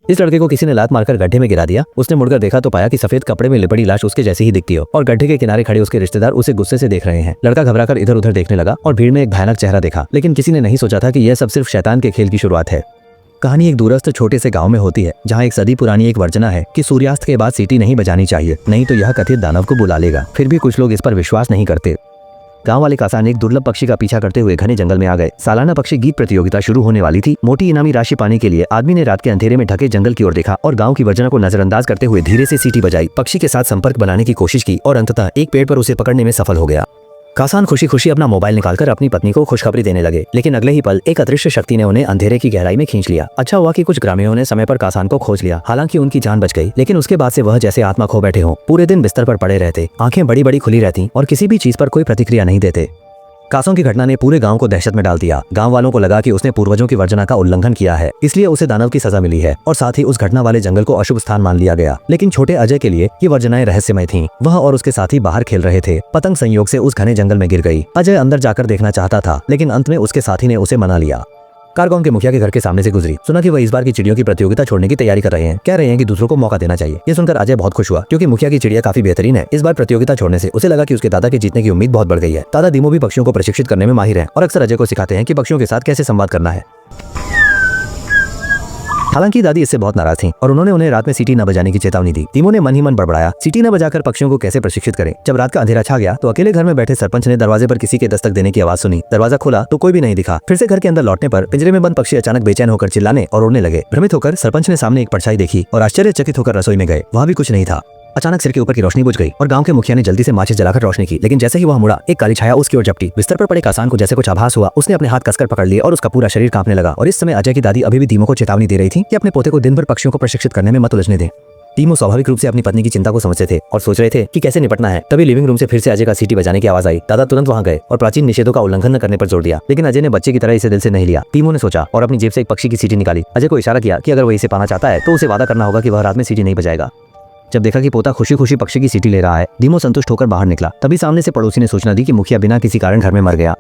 इस लड़के को किसी ने लात मारकर गड्ढे में गिरा दिया। उसने मुड़कर देखा तो पाया कि सफेद कपड़े में लिपटी लाश उसके जैसी ही दिखती हो और गड्ढे के किनारे खड़े उसके रिश्तेदार उसे गुस्से से देख रहे हैं। लड़का घबराकर इधर उधर देखने लगा और भीड़ में एक भयानक चेहरा देखा, लेकिन किसी ने नहीं सोचा था कि यह सब सिर्फ शैतान के खेल की शुरुआत है। कहानी एक दूरस्थ छोटे से गांव में होती है, जहां एक सदी पुरानी एक वर्जना है कि सूर्यास्त के बाद सीटी नहीं बजानी चाहिए, नहीं तो यह कथित दानव को बुला लेगा। फिर भी कुछ लोग इस पर विश्वास नहीं करते। गांव वाले कासान एक दुर्लभ पक्षी का पीछा करते हुए घने जंगल में आ गए। सालाना पक्षी गीत प्रतियोगिता शुरू होने वाली थी। मोटी इनामी राशि पाने के लिए आदमी ने रात के अंधेरे में ढके जंगल की ओर देखा और गांव की वर्जना को नजरअंदाज करते हुए धीरे से सीटी बजाई, पक्षी के साथ संपर्क बनाने की कोशिश की और अंततः एक पेड़ पर उसे पकड़ने में सफल हो गया। कासान खुशी खुशी अपना मोबाइल निकालकर अपनी पत्नी को खुशखबरी देने लगे, लेकिन अगले ही पल एक अदृश्य शक्ति ने उन्हें अंधेरे की गहराई में खींच लिया। अच्छा हुआ कि कुछ ग्रामीणों ने समय पर कासान को खोज लिया। हालांकि उनकी जान बच गई, लेकिन उसके बाद से वह जैसे आत्मा खो बैठे हों। पूरे दिन बिस्तर पर पड़े रहते, आंखें बड़ी बड़ी खुली रहती और किसी भी चीज पर कोई प्रतिक्रिया नहीं देते। कासों की घटना ने पूरे गांव को दहशत में डाल दिया। गांव वालों को लगा कि उसने पूर्वजों की वर्जना का उल्लंघन किया है, इसलिए उसे दानव की सजा मिली है और साथ ही उस घटना वाले जंगल को अशुभ स्थान मान लिया गया। लेकिन छोटे अजय के लिए ये वर्जनाएं रहस्यमय थीं। वह और उसके साथी बाहर खेल रहे थे। पतंग संयोग से उस घने जंगल में गिर गई। अजय अंदर जाकर देखना चाहता था, लेकिन अंत में उसके साथी ने उसे मना लिया। कार गांव के मुखिया के घर के सामने से गुजरी। सुना कि वह इस बार की चिड़ियों की प्रतियोगिता छोड़ने की तैयारी कर रहे हैं। कह रहे हैं कि दूसरों को मौका देना चाहिए। ये सुनकर अजय बहुत खुश हुआ, क्योंकि मुखिया की चिड़िया काफी बेहतरीन है। इस बार प्रतियोगिता छोड़ने से उसे लगा कि उसके दादा के जीतने की उम्मीद बहुत बढ़ गई है। दादा दीमो भी पक्षियों को प्रशिक्षित करने में माहिर है और अक्सर अजय को सिखाते हैं कि पक्षियों के साथ कैसे संवाद करना है। हालांकि दादी इससे बहुत नाराज थीं और उन्होंने उन्हें रात में सीटी न बजाने की चेतावनी दी। तीमो ने मन ही मन बड़बड़ाया, सीटी न बजाकर पक्षियों को कैसे प्रशिक्षित करें। जब रात का अंधेरा छा गया तो अकेले घर में बैठे सरपंच ने दरवाजे पर किसी के दस्तक देने की आवाज सुनी। दरवाजा खोला तो कोई भी नहीं दिखा। फिर से घर के अंदर लौटने पर पिंजरे में बंद पक्षी अचानक बेचैन होकर चिल्लाने और उड़ने लगे। भ्रमित होकर सरपंच ने सामने एक परछाई देखी और आश्चर्यचकित होकर रसोई में गए। वहां भी कुछ नहीं था। अचानक सिर के ऊपर की रोशनी बुझ गई और गांव के मुखिया ने जल्दी से माचिस जलाकर रोशनी की, लेकिन जैसे ही वह मुड़ा एक काली छाया उसकी ओर झपटी। बिस्तर पर पड़े कासान को जैसे कुछ आभास हुआ। उसने अपने हाथ कसकर पकड़ लिए और उसका पूरा शरीर कांपने लगा। और इस समय अजय की दादी अभी भी तीमो को चेतावनी दे रही थी कि अपने पोते को दिन भर पक्षियों को प्रशिक्षित करने में मत उलझने दें। तीमो स्वाभाविक रूप से अपनी पत्नी की चिंता को समझते थे और सोच रहे थे कि कैसे निपटना है। तभी लिविंग रूम से फिर से अजय का सीटी बजाने की आवाज आई। दादा तुरंत वहां गए और प्राचीन निषेधों का उल्लंघन न करने पर जोर दिया, लेकिन अजय ने बच्चे की तरह इसे दिल से नहीं लिया। तीमो ने सोचा और अपनी जेब से एक पक्षी की सीटी निकाली। अजय को इशारा किया कि अगर वह इसे पाना चाहता है तो उसे वादा करना होगा कि वह रात में सीटी नहीं बजाएगा। जब देखा कि पोता खुशी खुशी पक्षी की सीटी ले रहा है, दीमो संतुष्ट होकर बाहर निकला। तभी सामने से पड़ोसी ने सूचना दी कि मुखिया बिना किसी कारण घर में मर गया।